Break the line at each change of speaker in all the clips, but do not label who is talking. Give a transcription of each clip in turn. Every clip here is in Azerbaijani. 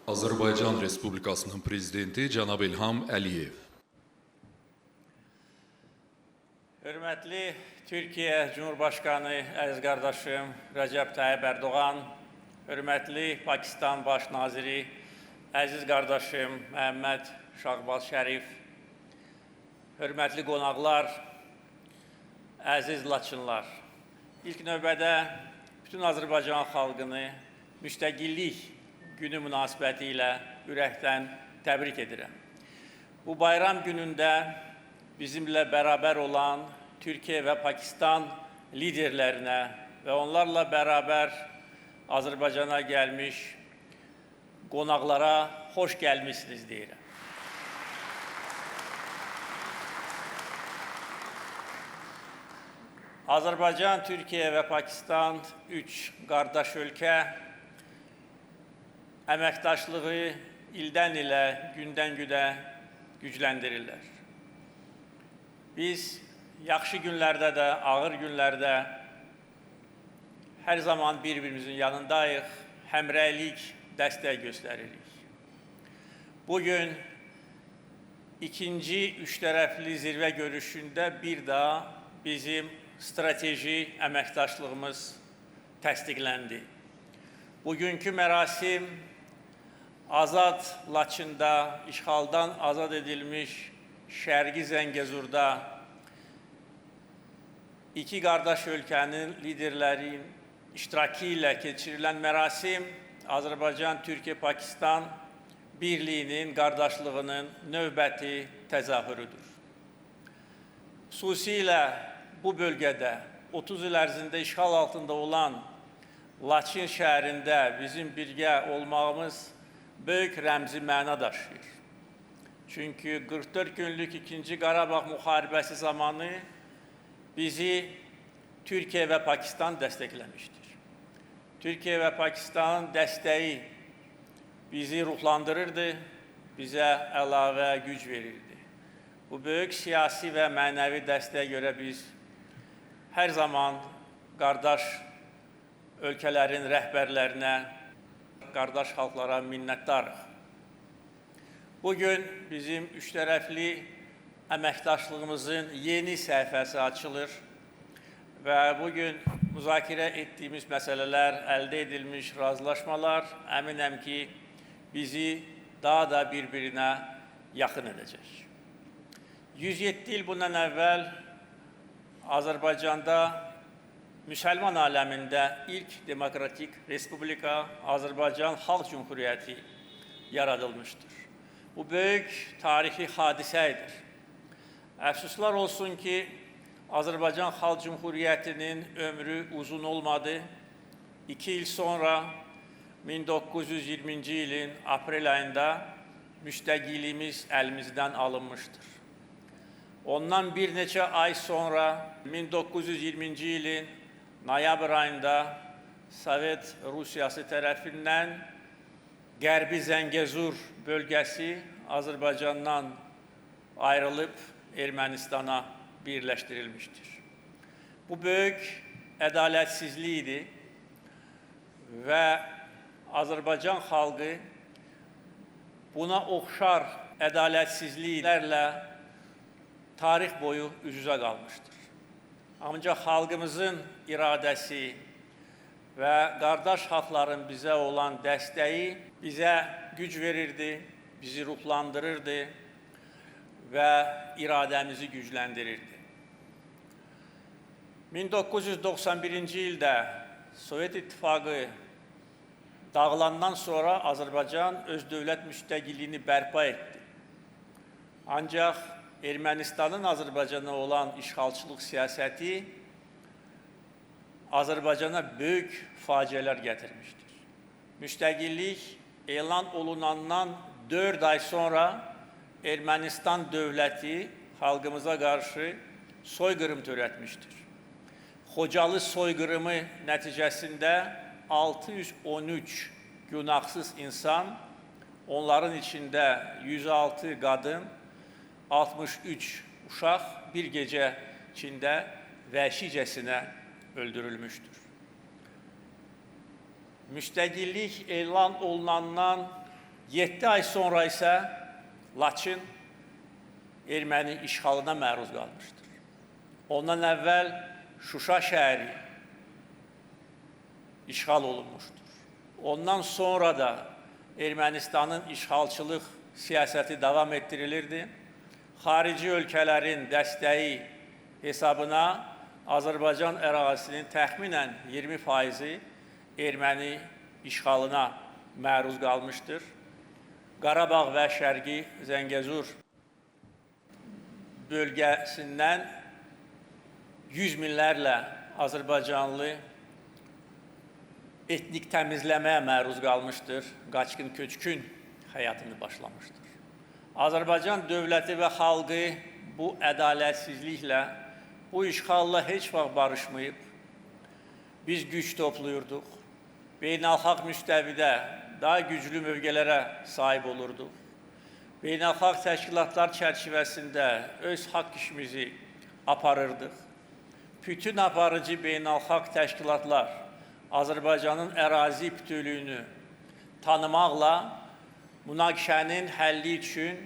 Azərbaycan Respublikasının Prezidenti cənab İlham Əliyev.
Hörmətli Türkiyə Cumhurbaşqanı əziz qardaşım Rəcəb Tayyip Erdoğan, hörmətli Pakistan Baş Naziri əziz qardaşım Məhəmməd Şahbaz Şərif, hörmətli qonaqlar, əziz Laçınlar. İlk növbədə bütün Azərbaycan xalqını müstəqillik günü münasibəti ilə ürəkdən təbrik edirəm. Bu bayram günündə bizimlə bərabər olan Türkiyə və Pakistan liderlərinə və onlarla bərabər Azərbaycana gəlmiş qonaqlara xoş gəlmişsiniz deyirəm. Azərbaycan, Türkiyə və Pakistan üç qardaş ölkə əməkdaşlığı ildən ilə, gündən günə gücləndirirlər. Biz yaxşı günlərdə də, ağır günlərdə hər zaman bir-birimizin yanındayıq, həmrəylik, dəstək göstəririk. Bugün ikinci üçtərəfli zirvə görüşündə bir daha bizim strateji əməkdaşlığımız təsdiqləndi. Bugünkü mərasim Azad Laçında, işğaldan azad edilmiş Şərqi Zəngəzurda iki qardaş ölkənin liderlərinin iştirakı ilə keçirilən mərasim Azərbaycan, Türkiyə, Pakistan birliyinin, qardaşlığının növbəti təzahürüdür. Xüsusilə bu bölgədə 30 il ərzində işğal altında olan Laçın şəhərində bizim birgə olmağımız böyük rəmzi məna daşıyır. Çünki 44 günlük 2-ci Qarabağ müharibəsi zamanı bizi Türkiyə və Pakistan dəstəkləmişdir. Türkiyə və Pakistanın dəstəyi bizi ruhlandırırdı, bizə əlavə güc verirdi. Bu böyük siyasi və mənəvi dəstəyə görə biz hər zaman qardaş ölkələrin rəhbərlərinə, qardaş xalqlara minnətdarıq. Bugün bizim üçtərəfli əməkdaşlığımızın yeni səhifəsi açılır və bugün müzakirə etdiyimiz məsələlər, əldə edilmiş razılaşmalar əminəm ki, bizi daha da bir-birinə yaxın edəcək. 107 il bundan əvvəl Azərbaycanda Müsəlman aləmində ilk demokratik Respublika Azərbaycan Xalq Cümhuriyyəti yaradılmışdır. Bu böyük tarixi hadisədir. Əfsuslar olsun ki, Azərbaycan Xalq Cümhuriyyətinin ömrü uzun olmadı. 2 il sonra 1920-ci ilin aprel ayında müstəqilliyimiz əlimizdən alınmışdır. Ondan bir neçə ay sonra 1920-ci ilin noyabr ayında Sovet Rusiyası tərəfindən Qərbi Zəngəzur bölgəsi Azərbaycandan ayrılıb Ermənistana birləşdirilmişdir. Bu böyük ədalətsizlik idi və Azərbaycan xalqı buna oxşar ədalətsizliklərlə tarix boyu üz-üzə qalmışdır. Ancaq xalqımızın iradəsi və qardaş xalqların bizə olan dəstəyi bizə güc verirdi, bizi ruhlandırırdı və iradəmizi gücləndirirdi. 1991-ci ildə Sovet İttifaqı dağılandan sonra Azərbaycan öz dövlət müstəqilliyini bərpa etdi. Ancaq Ermənistanın Azərbaycana olan işğalçılıq siyasəti Azərbaycana böyük faciələr gətirmişdir. Müstəqillik elan olunandan 4 ay sonra Ermənistan dövləti xalqımıza qarşı soyqırım törətmişdir. Xocalı soyqırımı nəticəsində 613 günahsız insan, onların içində 106 qadın, 63 uşaq bir gecə içində vəhşicəsinə öldürülmüşdür. Müstəqillik elan olunandan 7 ay sonra isə Laçın erməni işğalına məruz qalmışdır. Ondan əvvəl Şuşa şəhəri işğal olunmuşdur. Ondan sonra da Ermənistanın işğalçılıq siyasəti davam etdirilirdi. Xarici ölkələrin dəstəyi hesabına Azərbaycan ərazisinin təxminən 20%-i erməni işğalına məruz qalmışdır. Qarabağ və Şərqi Zəngəzur bölgəsindən yüz minlərlə Azərbaycanlı etnik təmizləməyə məruz qalmışdır, qaçqın köçkün həyatını başlamışdır. Azərbaycan dövləti və xalqı bu ədalətsizliklə, bu işğalla heç vaxt barışmayıb. Biz güc topluyurduq, beynəlxalq müstəvidə daha güclü mövqelərə sahib olurduq. Beynəlxalq təşkilatlar çərçivəsində öz haqq işimizi aparırdıq. Bütün aparıcı beynəlxalq təşkilatlar Azərbaycanın ərazi bütövlüyünü tanımaqla münaqişənin həlli üçün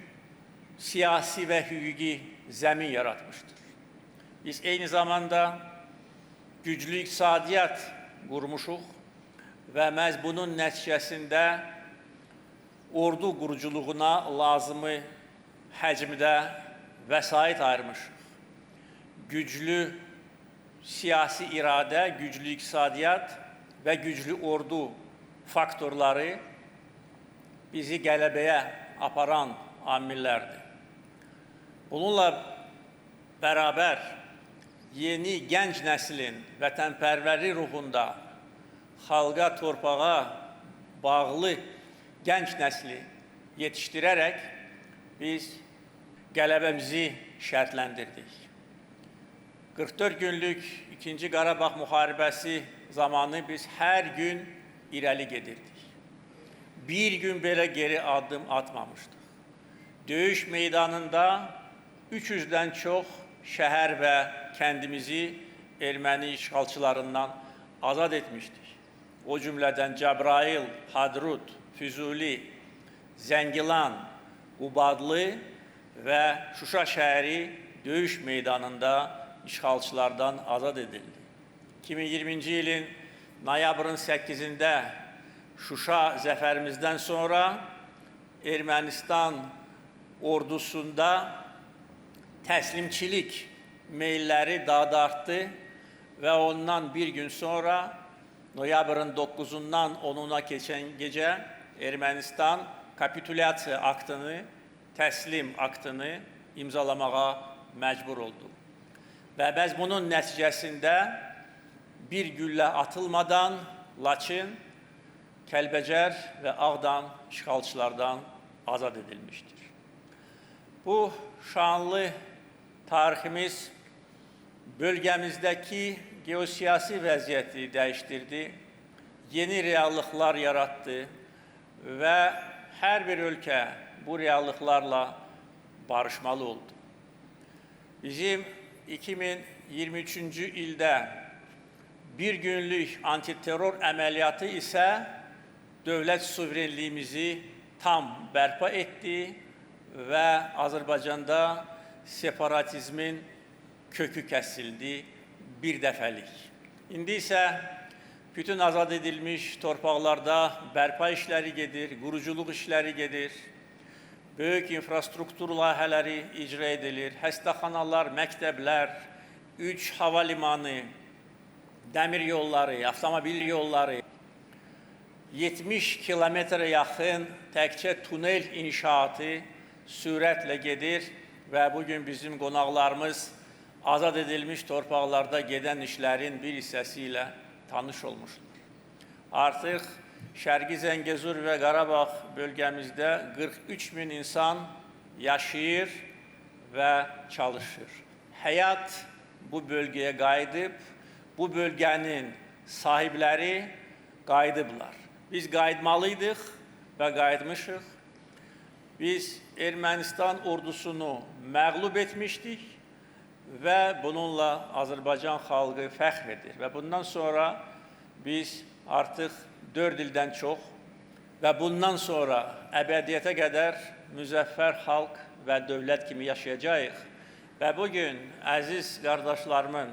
siyasi və hüquqi zəmin yaratmışdır. Biz eyni zamanda güclü iqtisadiyyat qurmuşuq və məhz bunun nəticəsində ordu quruculuğuna lazımı həcmdə vəsait ayırmışıq. Güclü siyasi iradə, güclü iqtisadiyyat və güclü ordu faktorları bizi qələbəyə aparan amillərdir. Bununla bərabər yeni gənc nəslin vətənpərvərlik ruhunda xalqa, torpağa bağlı gənc nəsli yetişdirərək biz qələbəmizi şərtləndirdik. 44 günlük 2-ci Qarabağ müharibəsi zamanı biz hər gün irəli gedirdik. Bir gün belə geri addım atmamışdıq. Döyüş meydanında 300-dən çox şəhər və kəndimizi erməni işğalçılarından azad etmişdik. O cümlədən Cəbrayıl, Hadrut, Füzuli, Zəngilan, Qubadlı və Şuşa şəhəri döyüş meydanında işğalçılardan azad edildi. 2020-ci ilin noyabrın 8-də Şuşa zəfərimizdən sonra Ermənistan ordusunda təslimçilik meylləri daha da artdı və ondan bir gün sonra noyabrın 9-undan 10-una keçən gecə Ermənistan kapitulyasiya aktını, təslim aktını imzalamağa məcbur oldu. Və biz bunun nəticəsində bir güllə atılmadan Laçın, Kəlbəcər və Ağdam işğalçılardan azad edilmişdir. Bu şanlı tariximiz bölgəmizdəki geosiyasi vəziyyəti dəyişdirdi, yeni reallıqlar yarattı və hər bir ölkə bu reallıqlarla barışmalı oldu. Bizim 2023-cü ildə bir günlük antiterror əməliyyatı isə dövlət suverenliyimizi tam bərpa etdi və Azərbaycanda separatizmin kökü kəsildi bir dəfəlik. İndi isə bütün azad edilmiş torpaqlarda bərpa işləri gedir, quruculuq işləri gedir, böyük infrastruktur layihələri icra edilir, xəstəxanalar, məktəblər, 3 hava limanı, dəmir yolları, avtomobil yolları, 70 kilometrə yaxın təkcə tunel inşaatı sürətlə gedir və bugün bizim qonaqlarımız azad edilmiş torpaqlarda gedən işlərin bir hissəsi ilə tanış olmuşlar. Artıq Şərqi Zəngəzur və Qarabağ bölgəmizdə 43 min insan yaşayır və çalışır. Həyat bu bölgəyə qayıdıb, bu bölgənin sahibləri qayıdıblar. Biz qayıtmalıydıq və qayıtmışıq. Biz Ermənistan ordusunu məğlub etmişdik və bununla Azərbaycan xalqı fəxr edir. Və bundan sonra biz artıq 4 ildən çox və bundan sonra əbədiyyətə qədər müzəffər xalq və dövlət kimi yaşayacağıq. Və bugün əziz qardaşlarımın,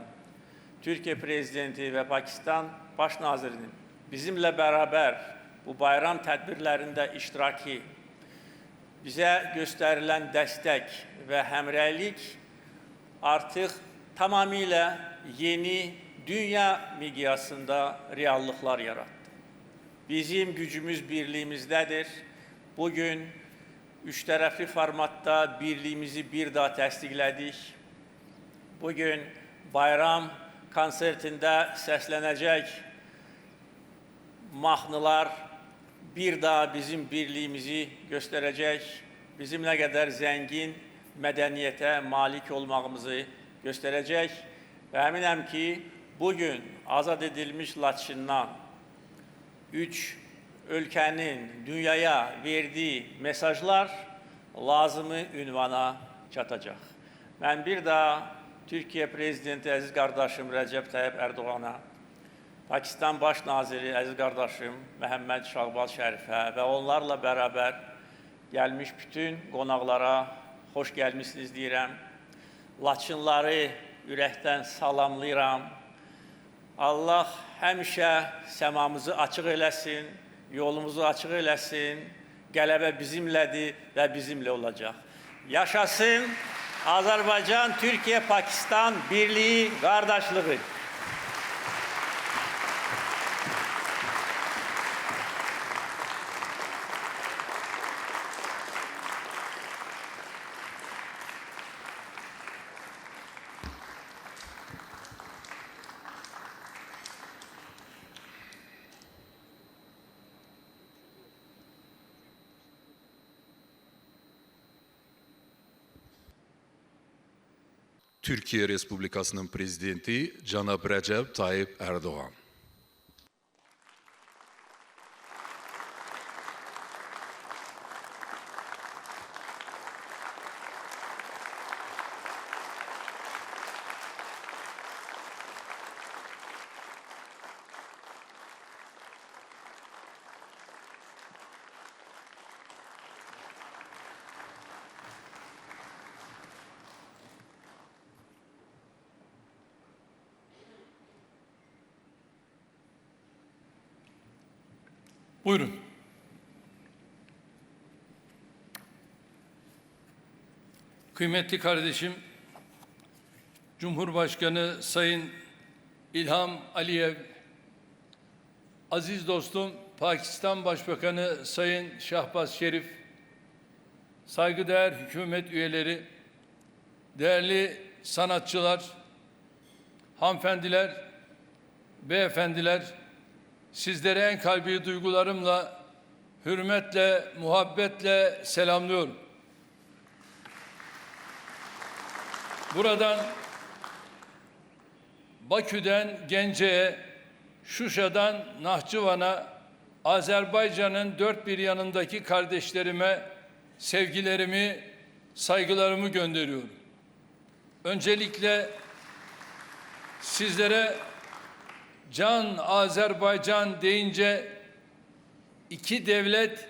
Türkiye Prezidenti və Pakistan Baş Nazirinin bizimlə bərabər bu bayram tədbirlərində iştiraki, bizə göstərilən dəstək və həmrəylik artıq tamamilə yeni dünya miqyasında reallıqlar yarattı. Bizim gücümüz birliğimizdədir. Bugün üç tərəfli formatda birliğimizi bir daha təsdiqlədik. Bugün bayram konsertində səslənəcək mahnılar bir daha bizim birliğimizi göstərəcək, bizim nə qədər zəngin mədəniyyətə malik olmağımızı göstərəcək və əminəm ki, bugün azad edilmiş Laçından üç ölkənin dünyaya verdiği mesajlar lazımı ünvana çatacaq. Mən bir daha Türkiye Prezidenti əziz qardaşım Rəcəb Tayyip Erdoğan'a, Pakistan Baş Naziri əziz qardaşım Məhəmməd Şahbaz Şərifə və onlarla bərabər gəlmiş bütün qonaqlara xoş gəlmişsiniz deyirəm. Laçınları ürəkdən salamlayıram. Allah həmişə səmamızı açıq eləsin, yolumuzu açıq eləsin, qələbə bizimlədir və bizimlə olacaq. Yaşasın Azərbaycan, Türkiye, Pakistan birliği, qardaşlığı.
Türkiye Respublikasının Prezidenti Cənab Rəcəb Tayyip Erdoğan.
Buyurun. Kıymetli kardeşim, Cumhurbaşkanı Sayın İlham Aliyev, aziz dostum Pakistan Başbakanı Sayın Şahbaz Şerif, saygıdeğer hükümet üyeleri, değerli sanatçılar, hanımefendiler, beyefendiler, sizlere en kalbi duygularımla, hürmetle, muhabbetle selamlıyorum. Buradan Bakü'den Gence'ye, Şuşa'dan Nahçıvan'a, Azerbaycan'ın dört bir yanındaki kardeşlerime sevgilerimi, saygılarımı gönderiyorum. Öncelikle sizlere Can Azerbaycan deyince, iki devlet,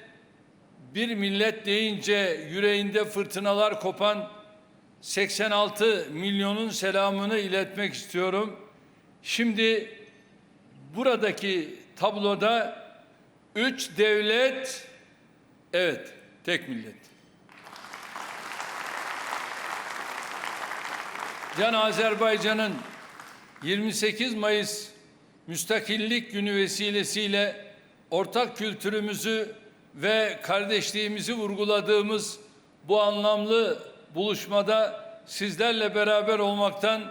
bir millet deyince yüreğinde fırtınalar kopan 86 milyonun selamını iletmek istiyorum. Şimdi buradaki tabloda üç devlet, evet, tek millet. Can Azerbaycan'ın 28 Mayıs Müstakillik Günü vesilesiyle ortak kültürümüzü ve kardeşliğimizi vurguladığımız bu anlamlı buluşmada sizlerle beraber olmaktan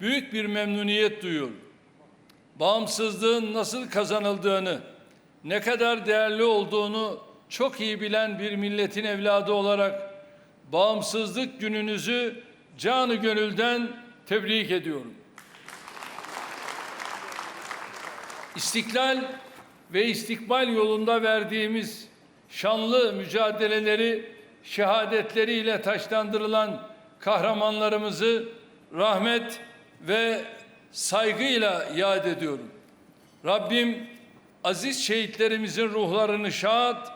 büyük bir memnuniyet duyuyorum. Bağımsızlığın nasıl kazanıldığını, ne kadar değerli olduğunu çok iyi bilen bir milletin evladı olarak bağımsızlık gününüzü canı gönülden tebrik ediyorum. İstiklal ve istikbal yolunda verdiğimiz şanlı mücadeleleri, şehadetleriyle taçlandırılan kahramanlarımızı rahmet ve saygıyla yad ediyorum. Rabbim aziz şehitlerimizin ruhlarını şad,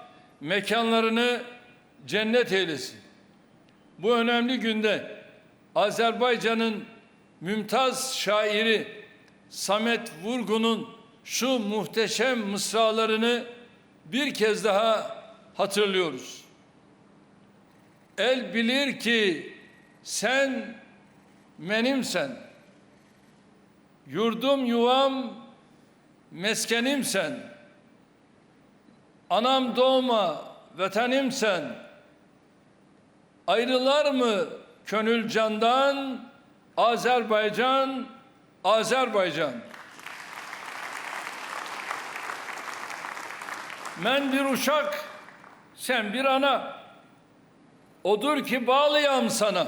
mekanlarını cennet eylesin. Bu önemli günde Azerbaycan'ın mümtaz şairi Samet Vurgun'un şu muhteşem mısralarını bir kez daha hatırlıyoruz. El bilir ki sen menimsen, yurdum yuvam meskenimsen, anam doğma vatanimsen, ayrılar mı könül candan, Azerbaycan, Azerbaycan. Men bir uşak, sen bir ana, odur ki bağlıyam sana.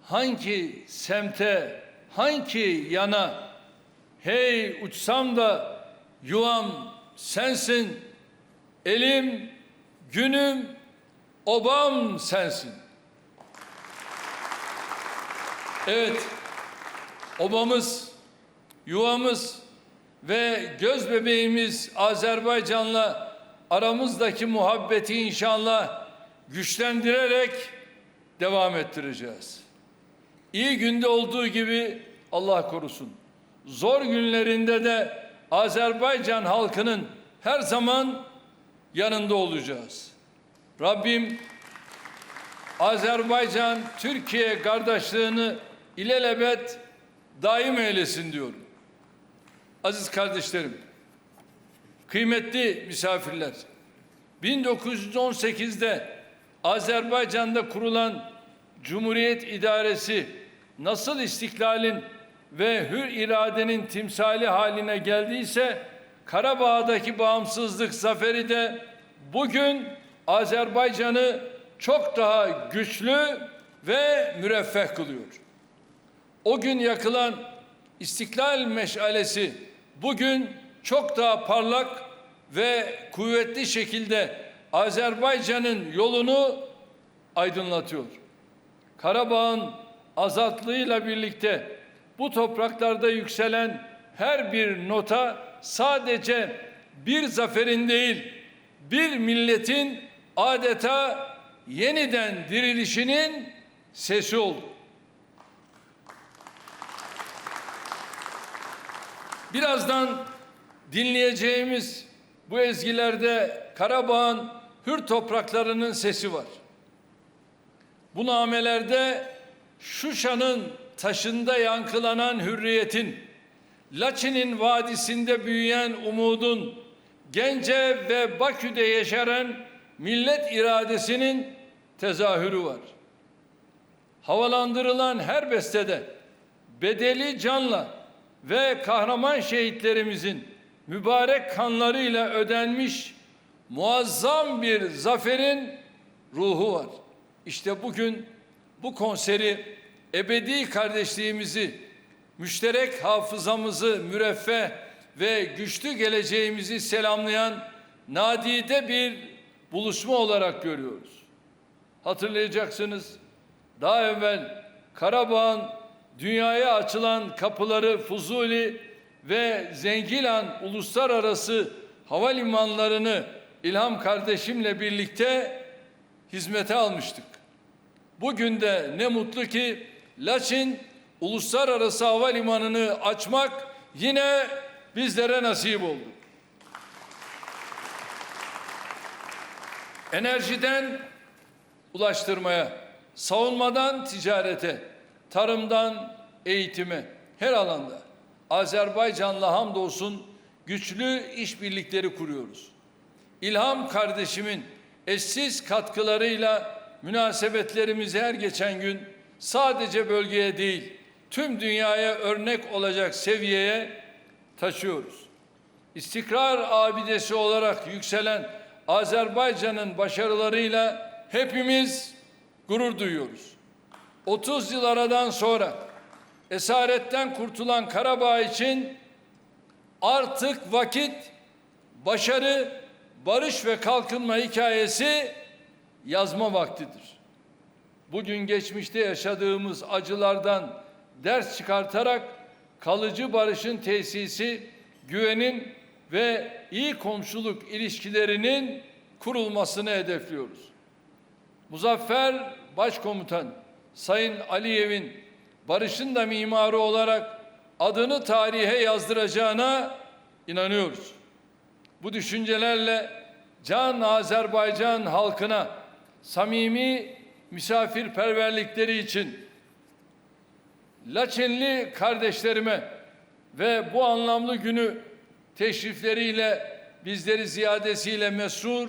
Hangi semte, hangi yana, hey uçsam da yuvam sensin, elim, günüm, obam sensin. Evet, obamız, yuvamız ve göz bebeğimiz Azerbaycan'la aramızdaki muhabbeti inşallah güçlendirerek devam ettireceğiz. İyi günde olduğu gibi Allah korusun, zor günlerinde de Azerbaycan halkının her zaman yanında olacağız. Rabbim Azerbaycan-Türkiye kardeşliğini ilelebet daim eylesin diyorum. Aziz kardeşlerim, kıymetli misafirler, 1918'de Azerbaycan'da kurulan Cumhuriyet İdaresi nasıl istiklalin ve hür iradenin timsali haline geldiyse, Karabağ'daki bağımsızlık zaferi de bugün Azerbaycan'ı çok daha güçlü ve müreffeh kılıyor. O gün yakılan İstiklal meşalesi bugün çok daha parlak ve kuvvetli şekilde Azerbaycan'ın yolunu aydınlatıyor. Karabağ'ın azatlığıyla birlikte bu topraklarda yükselen her bir nota sadece bir zaferin değil, bir milletin adeta yeniden dirilişinin sesi oldu. Birazdan dinleyeceğimiz bu ezgilerde Karabağ'ın hür topraklarının sesi var. Bu namelerde Şuşa'nın taşında yankılanan hürriyetin, Laçin'in vadisinde büyüyen umudun, Gence ve Bakü'de yeşeren millet iradesinin tezahürü var. Havalandırılan her bestede bedeli canla ve kahraman şehitlerimizin mübarek kanlarıyla ödenmiş muazzam bir zaferin ruhu var. İşte bugün bu konseri, ebedi kardeşliğimizi, müşterek hafızamızı müreffeh ve güçlü geleceğimizi selamlayan nadide bir buluşma olarak görüyoruz. Hatırlayacaksınız, daha evvel Karabağ'ın dünyaya açılan kapıları Fuzuli ve Zengilan uluslararası havalimanlarını İlham kardeşimle birlikte hizmete almıştık. Bugün de ne mutlu ki Laçin Uluslararası Havalimanı'nı açmak yine bizlere nasip oldu. Enerjiden ulaştırmaya, savunmadan ticarete, tarımdan eğitime, her alanda Azerbaycan'la hamdolsun güçlü işbirlikleri kuruyoruz. İlham kardeşimin eşsiz katkılarıyla münasebetlerimizi her geçen gün sadece bölgeye değil, tüm dünyaya örnek olacak seviyeye taşıyoruz. İstikrar abidesi olarak yükselen Azerbaycan'ın başarılarıyla hepimiz gurur duyuyoruz. 30 yıl aradan sonra esaretten kurtulan Karabağ için artık vakit başarı, barış ve kalkınma hikayesi yazma vaktidir. Bugün geçmişte yaşadığımız acılardan ders çıkartarak kalıcı barışın tesisi, güvenin ve iyi komşuluk ilişkilerinin kurulmasını hedefliyoruz. Muzaffer Başkomutan Sayın Aliyev'in barışın da mimarı olarak adını tarihe yazdıracağına inanıyoruz. Bu düşüncelerle Can Azerbaycan halkına samimi misafirperverlikleri için Laçinli kardeşlerime ve bu anlamlı günü teşrifleriyle bizleri ziyadesiyle mesrur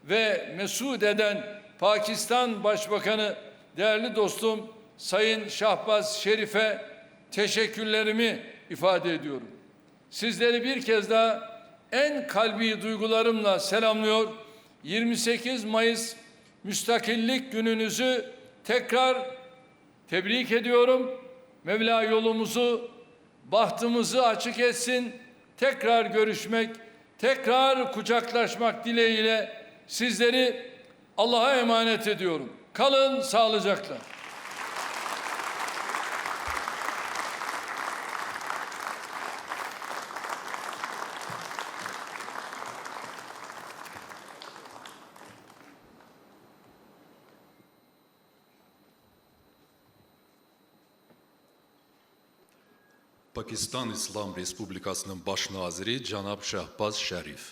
ve mesut eden Pakistan Başbakanı değerli dostum Sayın Şahbaz Şerif'e teşekkürlerimi ifade ediyorum. Sizleri bir kez daha en kalbi duygularımla selamlıyor. 28 Mayıs Müstakillik Gününüzü tekrar tebrik ediyorum. Mevla yolumuzu, bahtımızı açık etsin. Tekrar görüşmek, tekrar kucaklaşmak dileğiyle sizleri Allah'a emanet ediyorum. Kalın sağlıcakla.
Pakistan İslam Respublikasının Baş Naziri Cənab Şahbaz Şərif.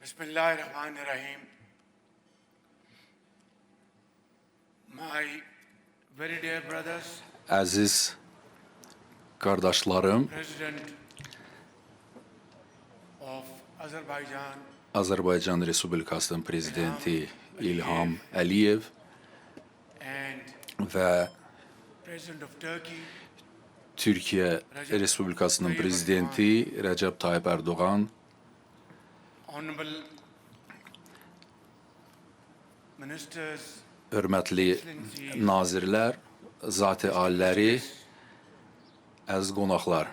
Bismillahirrahmanirrahim. My very dear brothers,
Əziz qardaşlarım,
President of Azerbaijan,
Azərbaycan Respublikasının prezidenti İlham Əliyev
and
və
President of Turkey,
Türkiyə Respublikasının prezidenti Rəcəb Tayyip Erdoğan,
honorable ministers,
hörmətli nazirlər, zat-ı aliləri, əziz qonaqlar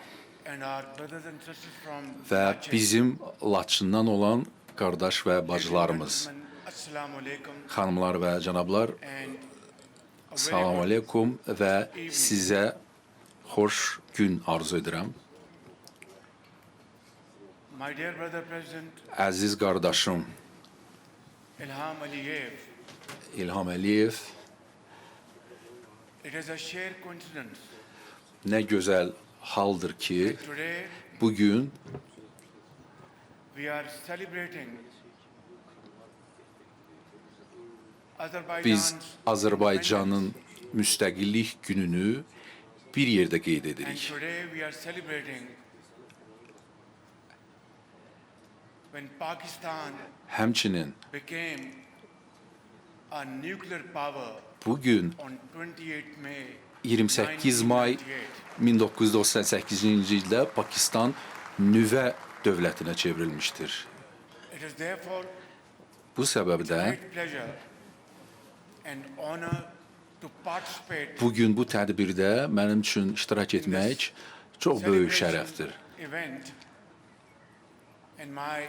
and our brothers and sisters from
və
Laçin.
bizim Laçından olan qardaş və bacılarımız,
Assalamu alaikum
xanımlar və cənablar,
and a very
salam
good
aleykum və sizə xoş gün arzu edirəm.
My dear brother President
Əziz qardaşım
Ilham Aliyev,
İlham Əliyev,
it is a sheer coincidence
nə gözəl haldır ki,
today
bugün
we are celebrating
biz
Azerbaijan's
Azərbaycanın müstəqillik gününü bir yerdə qeyd
and
edirik.
today we are celebrating when Pakistan
Həmçinin
became a nuclear power
bugün
on 28 May
28 may 1998-ci ildə Pakistan nüvə dövlətinə çevrilmişdir.
It is therefore
Bu səbəbdən
great pleasure and honor to participate
bugün bu tədbirdə mənim üçün iştirak etmək çox böyük şərəfdir.
event and my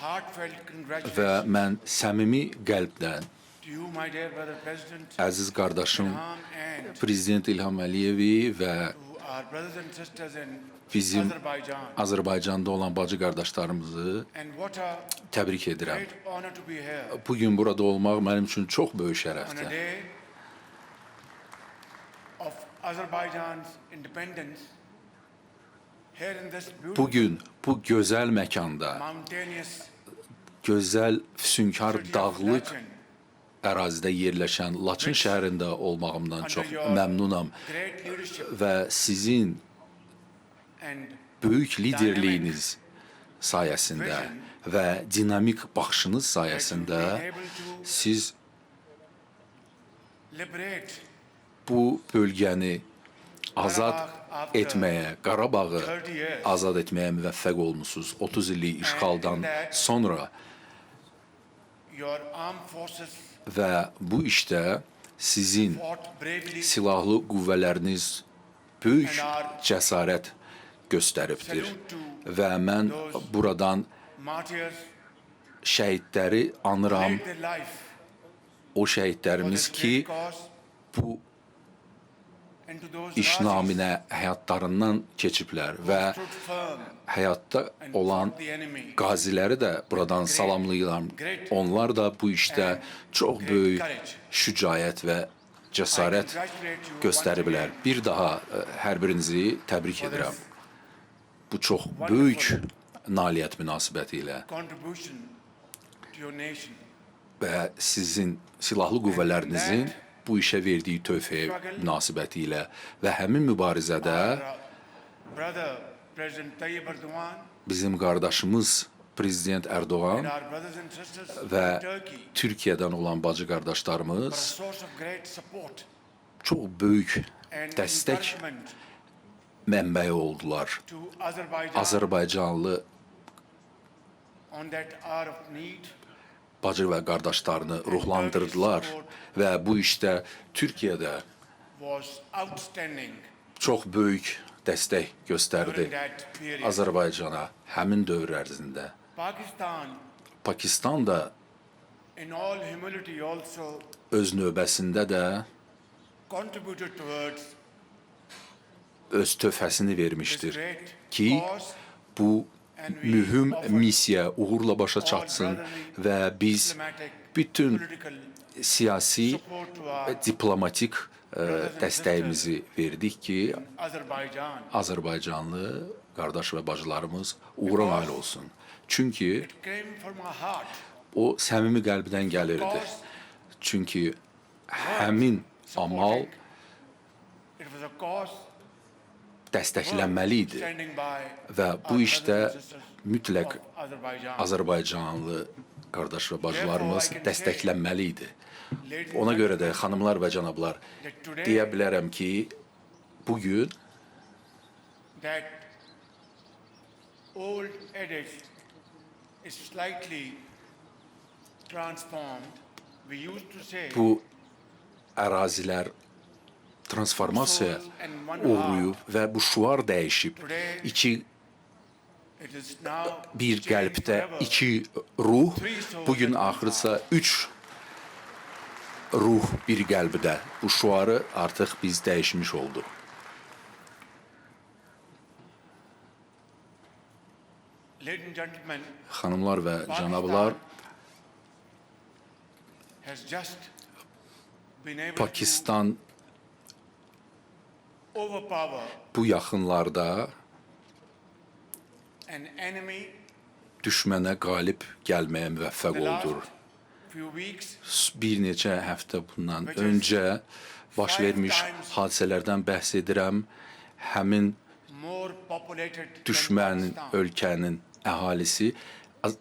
heartfelt
Və
congratulations
mən səmimi qəlbdən
to you, my dear brother President
əziz qardaşım
Ilham, and
Prezident İlham Əliyevi və
to our brothers and sisters in
bizim
Azerbaijan.
Azərbaycanda olan bacı qardaşlarımızı
And what a
təbrik edirəm.
great honor to be here
Bugün burada olmaq mənim üçün çox böyük
on a
şərəfdir.
day of Azerbaijan's independence here in this beautiful
Bugün bu gözəl məkanda,
mountainous
gözəl füsunkar
city of
dağlıq
Laçin,
ərazidə yerləşən Laçın şəhərində olmağımdan çox
under your
məmnunam
great leadership
və sizin
and
böyük liderliyiniz sayəsində və dinamik baxışınız sayəsində
being able to
siz
liberate
bu bölgəni azad etməyə, Qarabağı
30 years
azad etməyə müvəffəq olmusunuz. 30 illik işğaldan sonra
your armed forces
və bu işdə sizin
fought bravely
silahlı qüvvələriniz böyük cəsarət göstəribdir və mən buradan
martyrs
şəhidləri anıram.
gave their life
O
for
şəhidlərimiz
this
ki,
great cause,
bu
and to those
iş
Razis
naminə həyatlarından keçiblər və
who stood firm
həyatda
and
olan
fought the enemy.
qaziləri də buradan salamlayıram. Onlar da bu işdə çox böyük şücaət və cəsarət göstəriblər. Bir daha hər birinizi təbrik edirəm. Bu çox böyük nailiyyət münasibəti ilə
Contribution to your nation.
və sizin silahlı qüvvələrinizin bu işə verdiyi töhfə münasibəti ilə və həmin mübarizədə
Brother President Tayyip Erdogan
bizim qardaşımız Prezident
and
Erdoğan
our brothers and sisters
və
from Turkey
Türkiyədən olan bacı
were a
qardaşlarımız
source of great support
çox böyük
and
dəstək
encouragement
mənbəyi oldular.
to Azerbaijan
Azərbaycanlı
on that hour of need.
bacı və qardaşlarını ruhlandırdılar və bu işdə Türkiyədə
Was outstanding
çox böyük dəstək
during
göstərdi
that period.
Azərbaycana həmin dövr ərzində.
Pakistan,
Pakistan da
in all humility, also
öz növbəsində də
contributed towards
öz töhfəsini
this
vermişdir
great
ki,
cause,
bu
and we
mühüm
offer
missiya uğurla başa
all
çatsın
brotherly,
və biz
diplomatic,
bütün
political
siyasi
support to
və
our
diplomatik dəstəyimizi verdik ki,
Azerbaijan.
Azərbaycanlı qardaş və bacılarımız uğura nail olsun. Çünki
It came from our heart.
o səmimi qəlbdən gəlirdi. Çünki həmin amal
It was a cause
dəstəklənməli idi
standing by
və bu
our
işdə
brothers and sisters
mütləq
of Azerbaijan.
Azərbaycanlı qardaş və bacılarımız dəstəklənməli idi.
Ladies
Ona
and
görə də xanımlar və cənablar deyə bilərəm ki, bu gün
that old adage is slightly transformed. We used to say
bu ərazilər transformasiya uğrayıb və bu şuar dəyişib. İki
it is now
bir
changed
qəlbdə
forever.
iki ruh, bugün axırsa üç ruh bir qəlbdə. Bu şuarı artıq biz dəyişmiş olduq.
Ladies and gentlemen,
Xanımlar və cənablar,
has just been able
Pakistan
to overpower
bu yaxınlarda
an enemy
düşmənə qalib gəlməyə müvəffəq
the last
oldu.
few weeks.
Bir neçə həftə bundan öncə baş vermiş hadisələrdən bəhs edirəm. Həmin
More populated than
düşmən
Pakistan.
ölkənin əhalisi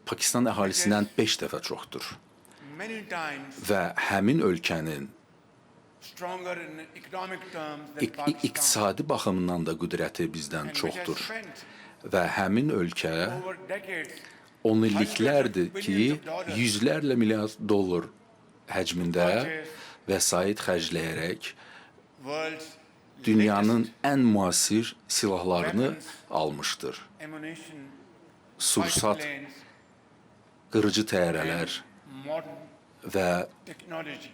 Pakistan əhalisindən 5 dəfə çoxdur
Many times
və həmin ölkənin
stronger in economic terms than Pakistan.
iqtisadi baxımından da qüdrəti bizdən
And which has
çoxdur
spent
və həmin ölkə
over decades
10 illiklərdir ki, yüzlərlə milyard dollar həcmində vəsait xərcləyərək
world's
dünyanın
latest
ən müasir silahlarını almışdır.
ammunition,
Sursat,
fighter planes,
qırıcı təyyarələr
and modern
və
technology.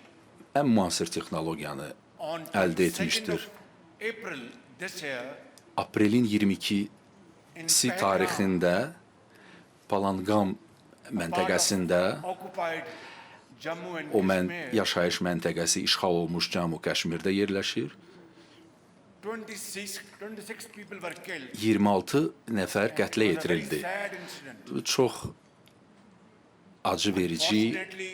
ən müasir texnologiyanı
On
əldə
22nd
etmişdir.
of April this year,
Aprelin 22-si
in Pahalgam,
tarixində Palanqam məntəqəsində
part of occupied Jammu and
o
Kashmir,
yaşayış məntəqəsi işğal olmuş Cəmu Kəşmirdə yerləşir.
26 people were killed.
26 nəfər
It
qətlə
was a very
yetirildi.
sad incident.
Bu çox acı verici,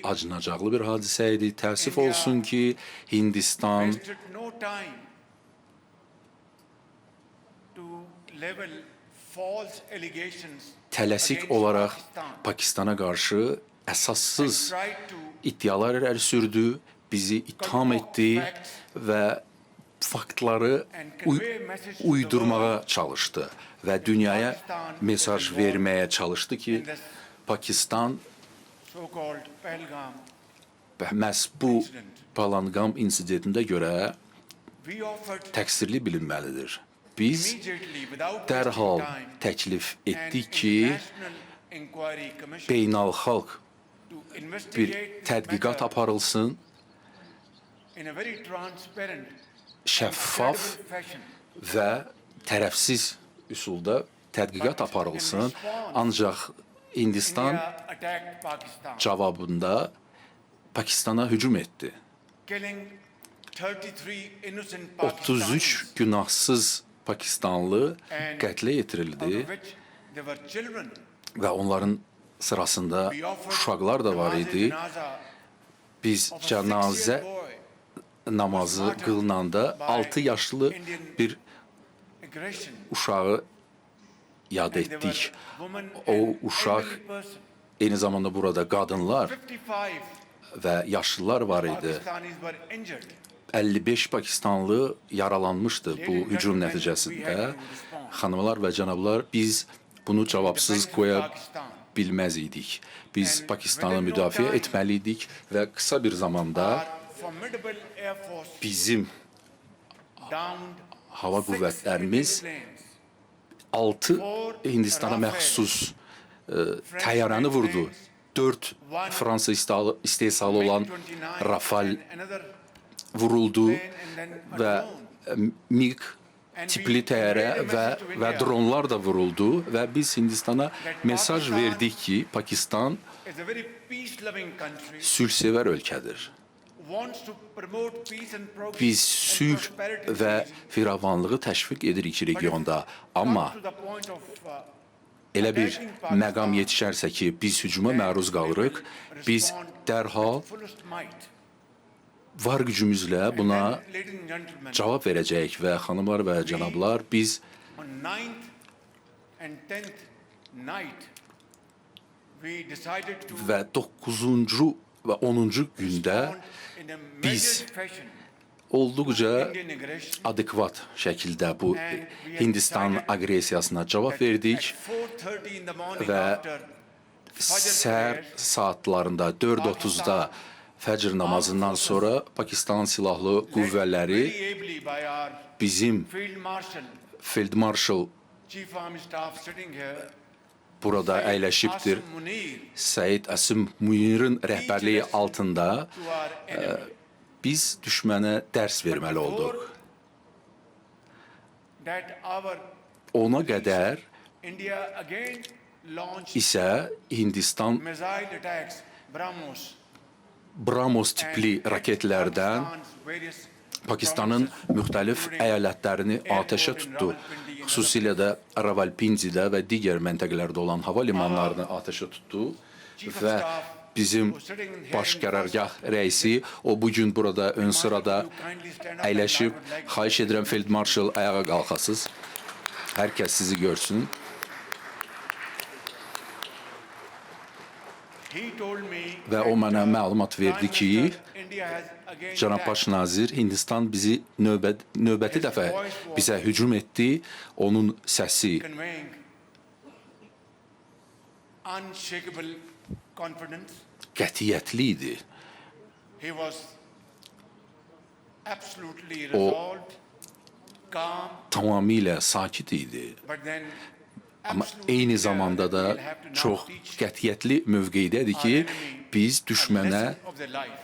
acınacaqlı bir hadisə idi. Təəssüf olsun ki, Hindistan
Wasted no time to level false allegations
tələsik
against
olaraq
Pakistan
Pakistana qarşı əsassız
and tried to
iddialar irəli sürdü, bizi ittiham etdi və faktları uydurmağa çalışdı və dünyaya mesaj verməyə çalışdı ki, Pakistan
so-called Pahalgam
məhz bu Palanqam insidentində görə
we offered
təqsirli bilinməlidir. Biz
immediately, without
dərhal
wasting time,
təklif
an
etdik ki,
international inquiry commission
beynəlxalq
to
bir
investigate this
tədqiqat
matter
aparılsın,
in a very transparent,
şəffaf
credible fashion.
və tərəfsiz üsulda tədqiqat aparılsın. Ancaq Hindistan
India attacked Pakistan,
cavabında Pakistana hücum etdi.
killing 33 innocent
33
Pakistanis,
günahsız Pakistanlı
and
qətlə
out
yetirildi
of which there were children.
və onların sırasında
We offered
uşaqlar da var idi.
janaza
Biz
of a
cənazə
6-year boy
namazı qılınanda 6 yaşlı bir
aggression.
uşağı yad
And there were
etdik.
women
O
and
uşaq
elderly person.
eyni zamanda burada qadınlar
55
və yaşlılar var idi.
Pakistanis were injured.
55 Pakistanlı yaralanmışdı bu hücum nəticəsində. Xanımlar və cənablar, biz bunu cavabsız
Defense of
qoya
Pakistan.
bilməz idik. Biz
And
Pakistanı
within no
müdafiə
time,
etməli idik və qısa bir zamanda
Our formidable air force
bizim
downed
hava
6
qüvvətlərimiz
enemy planes.
6 Hindistana məxsus təyyarəni vurdu. 4 Fransa istehsalı olan
MiG-29
Rafale
and another
vuruldu
plane and then a
və
drone.
MiG tipli təyyarə və dronlar da vuruldu və biz Hindistana mesaj verdik ki, Pakistan
It's a very peace-loving country.
sülhsevər ölkədir.
Wants to promote peace and progress
Biz
and
sülh
prosperity
və
in the region.
firavanlığı təşviq edirik ki, regionda. Amma
Come to the point of,
elə bir məqam yetişərsə ki, biz hücuma məruz qalırıq, biz dərhal
fullest might.
var gücümüzlə buna
And, ladies and gentlemen,
cavab verəcəyik və xanımlar və cənablar, biz
on 9th and 10th night, we decided to
və 9-cu və 10-cu gündə
respond in a
biz
measured fashion
olduqca
Indian aggression.
adekvat şəkildə bu Hindistan aqressiyasına cavab
At
verdik
4:30 in the morning
və
after Fajr
səhər
prayers,
saatlarında 4:30-da fəcr namazından sonra Pakistan silahlı qüvvələri
very ably by our
bizim
Field Marshal,
Field Marshal
Chief Army Staff sitting here,
burada əyləşibdir.
Asim Munir,
Səid Əsim Munir'in rəhbərliyi altında
to our enemy.
biz düşmənə dərs verməli olduq.
That our
Ona qədər
India again launched
isə Hindistan
missile attacks, BrahMos,
Brahmos tipli raketlərdən
Pakistan's various
Pakistanın müxtəlif əyalətlərini atəşə tutdu. Xüsusilə də Ravalpindidə və digər məntəqələrdə olan hava limanlarını atəşə tutdu və bizim baş qərargah rəisi o bu gün burada ön sırada əyləşib. Xahiş edirəm Field Marshal ayağa qalxasınız. Hər kəs sizi görsün.
He told me
Və o mənə məlumat verdi ki,
India has again
Cənab Baş nazir, Hindistan bizi növbəti dəfə bizə hücum etdi. Onun səsi
conveying unshakable confidence.
qətiyyətli idi.
He was absolutely resolved, calm,
Tamamilə sakit idi.
but then
Amma
absolutely
eyni
clear
zamanda
that
da
we'll have to now
çox
teach
qətiyyətli mövqeydədir ki, biz
a
düşmənə
lesson of their life.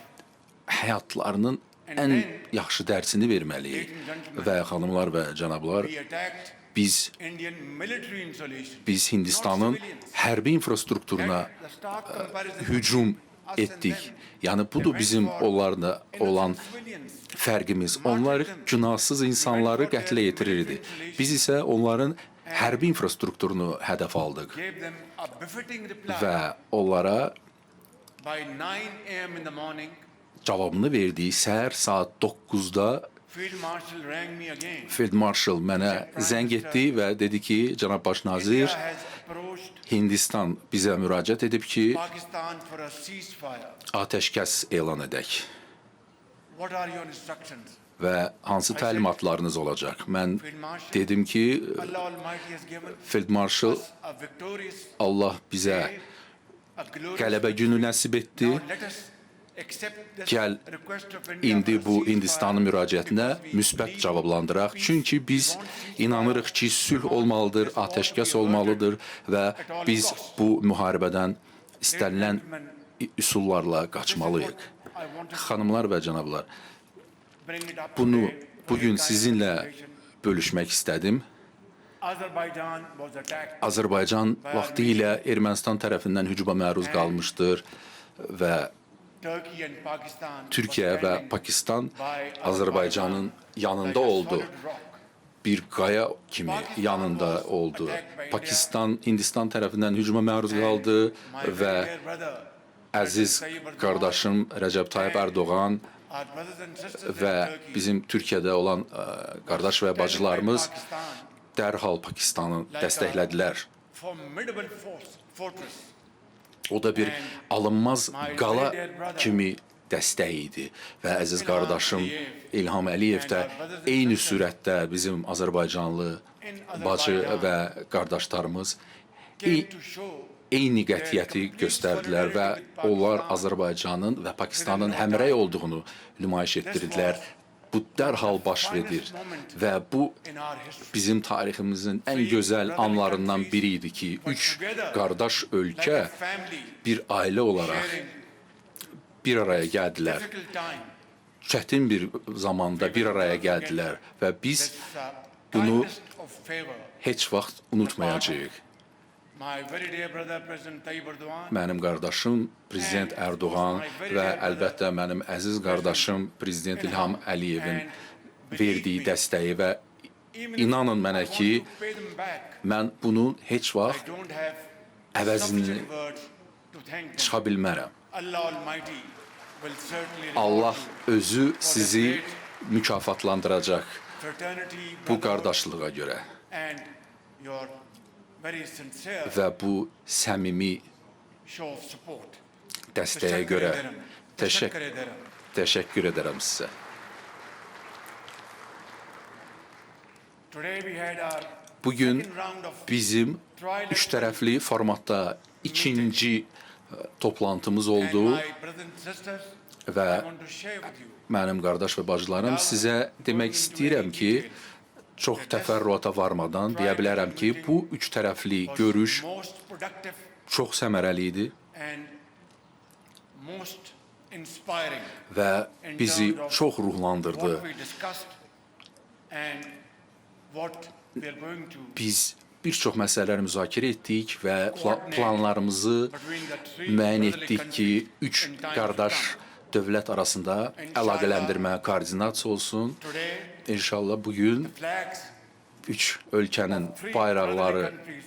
həyatlarının ən yaxşı dərsini verməliyik. Və xanımlar və cənablar,
We attacked
biz
Indian military installations.
biz Hindistanın hərbi infrastrukturuna
The stark comparison
hücum
between us and
etdik.
them.
Yəni budur bizim onlarla olan
Civilians.
fərqimiz. Onlar günahsız insanları qətlə yetirirdi. Biz isə onların hərbi infrastrukturunu hədəf aldıq
Gave them a befitting reply.
və onlara
By 9 a.m. in the morning,
cavabını verdik. Səhər saat 9-da
Field Marshal rang me again.
Field Marshal mənə zəng etdi və dedi ki, cənab baş nazir,
India has approached
Hindistan bizə müraciət edib ki,
Pakistan for a ceasefire.
atəşkəs elan edək
What are your instructions?
və hansı təlimatlarınız olacaq? Mən dedim ki,
Allah Almighty has given
Field Marshal,
us a victorious
Allah bizə
day, a glorious
qələbə günü nəsib etdi.
Now let us accept this
Gəl
request of India
indi
for
bu
ceasefire,
Hindistanın müraciətinə
because we
müsbət
believe
cavablandıraq.
peace
Çünki biz
we want ceasefire,
inanırıq ki, sülh olmalıdır, atəşkəs olmalıdır və biz bu müharibədən istənilən üsullarla qaçmalıyıq.
I wanted to
Xanımlar və cənablar,
bring it up
bunu
today for
bugün
this kind of
sizinlə
situation.
bölüşmək istədim.
Azerbaijan was attacked
Azərbaycan vaxtilə Ermənistan tərəfindən hücuma məruz qalmışdır və
Turkey and Pakistan
Türkiyə
was
və
standing
Pakistan
by
Azərbaycanın yanında
like a
oldu.
solid rock.
Bir qaya kimi yanında oldu. Pakistan Hindistan tərəfindən hücuma məruz qaldı
My
və
very dear brother,
əziz qardaşım Rəcəb Tayyip Ərdoğan
our brothers and sisters in
və
Turkey,
bizim Türkiyədə olan qardaş və bacılarımız
Pakistan,
dərhal Pakistanı dəstəklədilər.
formidable fortress.
O da bir alınmaz qala kimi dəstək idi və əziz qardaşım İlham Əliyev də eyni sürətdə bizim Azərbaycanlı bacı və qardaşlarımız
Came to show
eyni qətiyyəti göstərdilər və onlar Azərbaycanın və Pakistanın həmrəy olduğunu nümayiş etdirdilər. Bu dərhal baş verir və bu
in our history.
bizim tariximizin ən gözəl anlarından biri idi ki, üç qardaş ölkə
Like a family
bir ailə olaraq
sharing
bir araya gəldilər.
difficult time.
Çətin bir zamanda bir araya gəldilər və biz
This
bunu
kindness of favor.
heç vaxt unutmayacağıq.
My very dear brother, President Tayyip Erdogan,
Mənim qardaşım Prezident Ərdoğan və əlbəttə mənim əziz qardaşım Prezident İlham Əliyevin verdiyi dəstəyi və
even
inanın
if
mənə
I want
ki,
to pay them back,
mən bunun heç
I
vaxt
don't have
əvəzini
sufficient words to thank them.
çıxa bilmərəm.
Allah Almighty will certainly reward
Allah
you
özü sizi mükafatlandıracaq
fraternity,
bu
brotherhood,
qardaşlığa görə
and your very sincere
və bu səmimi
show of support.
dəstəyə görə
Teşekkür ederim.
təşəkkür edərəm sizə.
Today we had our
Bugün
second round of
bizim üç tərəfli formatda ikinci toplantımız
and
oldu
my brothers and sisters,
və
I want to share with you
mənim qardaş və bacılarım sizə demək istəyirəm ki, çox təfərrüata varmadan deyə bilərəm ki, bu üç tərəfli
was
görüş
most productive
çox səmərəli idi
and most inspiring
və
in
bizi
terms of
çox ruhlandırdı.
what we discussed and what we are going to
Biz bir çox məsələləri müzakirə etdik və planlarımızı
between the three
müəyyən
brotherly
etdik ki,
countries
üç
in times to
qardaş
come.
dövlət arasında əlaqələndirmə, koordinasiya olsun.
Today,
İnşallah bugün
flags
üç ölkənin
three
bayraqları
brotherly countries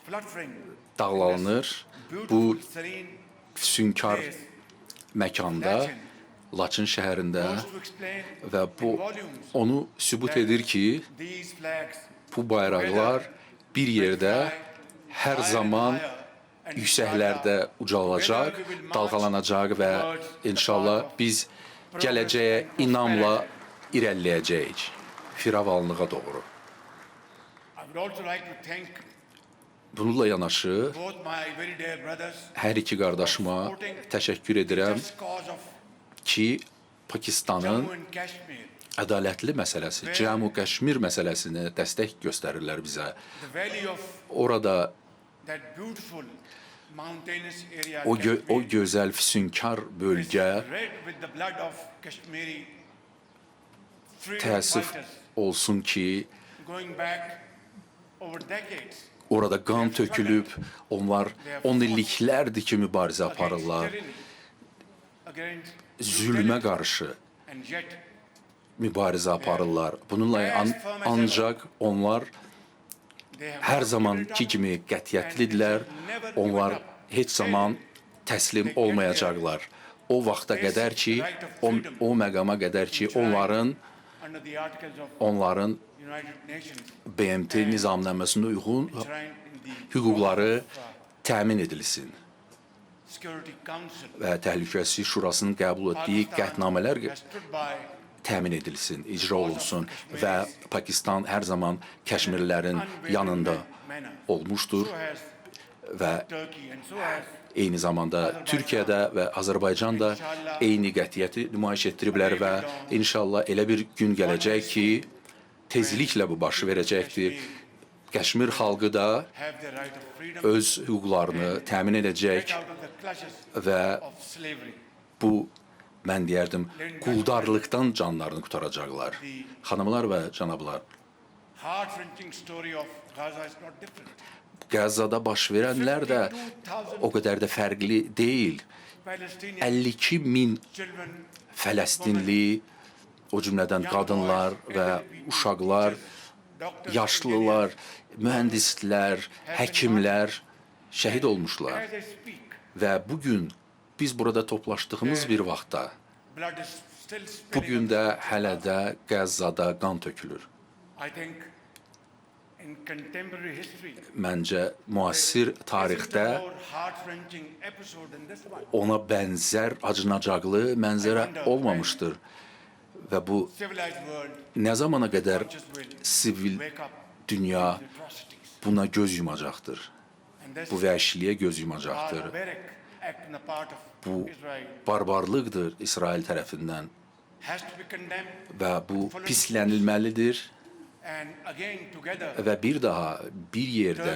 fluttering
dağlanır.
beautiful,
Bu
serene
füsunkar
place
məkanda, Laçın şəhərində
goes to explain
və bu
in volumes
onu sübut edir ki,
these flags
bu bayraqlar bir yerdə hər zaman yüksəklərdə ucalacaq, dalğalanacaq və inşallah biz gələcəyə inamla irəliləyəcəyik firavanlığa doğru.
I would also like to thank
Bununla yanaşı
both my very dear brothers
hər iki qardaşıma təşəkkür edirəm
just cause of
ki, Pakistanın
Jammu and Kashmir,
ədalətli məsələsi, Cəmu Qəşmir məsələsinə dəstək göstərirlər bizə.
the valley of
Orada
that beautiful mountainous area,
o gözəl füsunkar bölgə
red with the blood of Kashmiri freedom
təəssüf
fighters
olsun ki,
going back over decades
orada qan tökülüb, onlar 10 illiklərdir ki, mübarizə aparırlar.
against
Zülmə qarşı
and yet
mübarizə aparırlar. Bununla ancaq onlar
they have
hər zamanki kimi qətiyyətlidirlər. Onlar heç zaman təslim olmayacaqlar. O vaxta qədər ki, o məqama qədər ki,
under the articles of
onların
United Nations
BMT nizamnaməsinə uyğun
enshrined in the
hüquqları təmin edilsin
Security Council.
və Təhlükəsizlik Şurasının qəbul etdiyi qətnamələr
has stood by
təmin edilsin, icra olunsun və Pakistan hər zaman Kəşmirlərin yanında olmuşdur
so has
və
Turkey and so has
eyni zamanda Türkiyədə və Azərbaycanda eyni qətiyyəti nümayiş etdiriblər və inşallah elə bir gün gələcək ki, tezliklə bu baş verəcəkdir. Kəşmir xalqı da
have the right of freedom
öz hüquqlarını təmin edəcək
out of the clutches
və
of slavery.
bu, mən deyərdim, quldarlıqdan canlarını qurtaracaqlar. Xanımlar və cənablar,
Heart-wrenching story of Gaza is not different.
Qəzzada baş verənlər də o qədər də fərqli deyil.
Palestinian
52 min
children,
Fələstinli, o cümlədən qadınlar və uşaqlar,
doctors,
yaşlılar, mühəndislər, həkimlər şəhid olmuşlar.
as I speak,
Və bu gün biz burada toplaşdığımız bir vaxtda,
blood is still
bu
spilling.
gün də hələ də Qəzzada qan tökülür.
I think in contemporary history,
Məncə müasir tarixdə
more heart-wrenching episode than this one.
ona bənzər acınacaqlı mənzərə olmamışdır. Və bu
Civilized world
nə zamana qədər
just will
sivil
wake up
dünya
to atrocities.
buna göz yumacaqdır.
And this
Bu vəhşiliyə göz yumacaqdır.
barbaric act on the part of
Bu
Israel
barbarlıqdır İsrail tərəfindən
has to be condemned.
və bu pislənilməlidir
And again, together,
və bir daha bir yerdə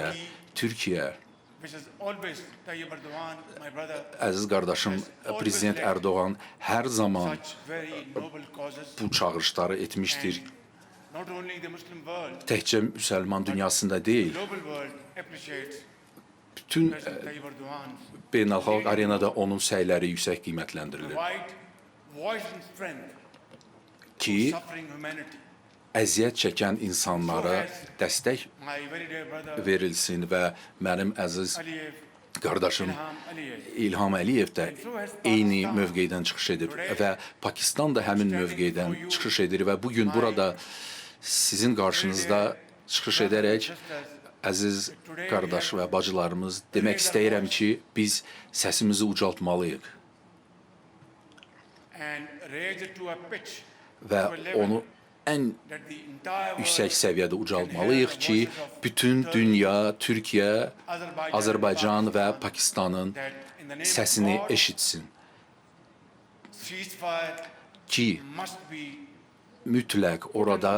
Türkiyə,
which is always Tayyip Erdogan, my brother,
əziz qardaşım Prezident Ərdoğan hər zaman
such very noble causes.
bu çağırışları etmişdir.
Not only the Muslim world,
Təkcə müsəlman dünyasında deyil,
global world appreciates
bütün
President Tayyip Erdogan's
beynəlxalq arenada onun səyləri yüksək qiymətləndirilir.
provide voice and strength
Ki,
to suffering humanity.
əziyyət çəkən insanlara dəstək
My very dear brother
verilsin və mənim əziz
Aliyev,
qardaşım
Ilham Aliyev,
İlham Əliyev də eyni mövqedən çıxış edib və Pakistan da həmin mövqedən çıxış edir və bu gün burada sizin qarşınızda çıxış edərək əziz qardaş və bacılarımız demək istəyirəm ki, biz səsimizi ucaltmalıyıq
and raise it to a pitch
və onu ən
that the entire
yüksək
world
səviyyədə ucaltmalıyıq ki, bütün dünya, Türkiyə, Azərbaycan və Pakistanın
that in the name
səsini
of God,
eşitsin
ceasefire
ki,
must be
mütləq orada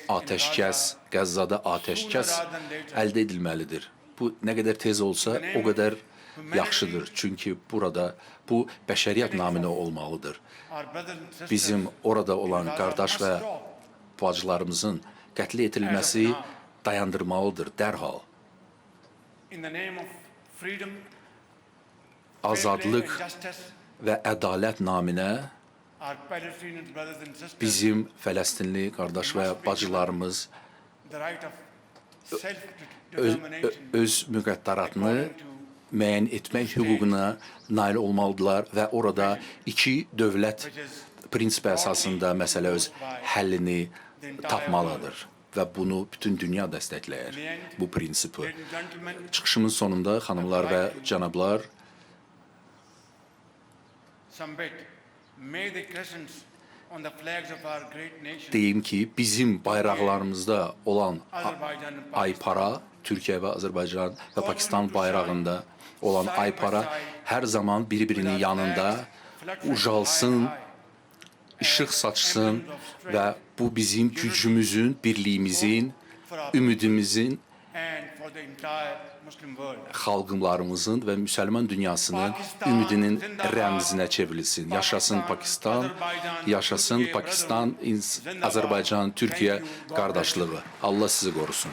atəşkəs, Qəzzada atəşkəs əldə edilməlidir. Bu nə qədər tez olsa, o qədər yaxşıdır. Çünki burada bu bəşəriyyət naminə olmalıdır.
our brothers and sisters
Bizim orada olan qardaş və bacılarımızın qətl edilməsi dayandırmalıdır dərhal.
in the name of freedom,
Azadlıq
fair play and justice,
və ədalət naminə
our Palestinian brothers and sisters
bizim Fələstinli qardaş və bacılarımız
the right of
öz,
self-determination
öz müqəddəratını müəyyən etmək hüququna nail olmalıdırlar və orada iki dövlət prinsipi əsasında məsələ öz həllini tapmalıdır və bunu bütün dünya dəstəkləyir, bu prinsipi.
ladies and gentlemen,
Çıxışımın sonunda xanımlar və cənablar,
some bit. May the crescents on the flags of our great nation,
deyim ki, bizim bayraqlarımızda olan
Azerbaijan and
aypara, Türkiyə və Azərbaycan və Pakistan bayrağında olan aypara hər zaman bir-birinin yanında ucalsın, işıq saçsın və bu bizim gücümüzün, birliyimizin, ümidimizin,
and for the entire Muslim world.
xalqlarımızın və müsəlman dünyasının ümidinin rəmzinə çevrilsin. Yaşasın Pakistan, yaşasın Pakistan, Azərbaycan, Türkiyə qardaşlığı. Allah sizi qorusun.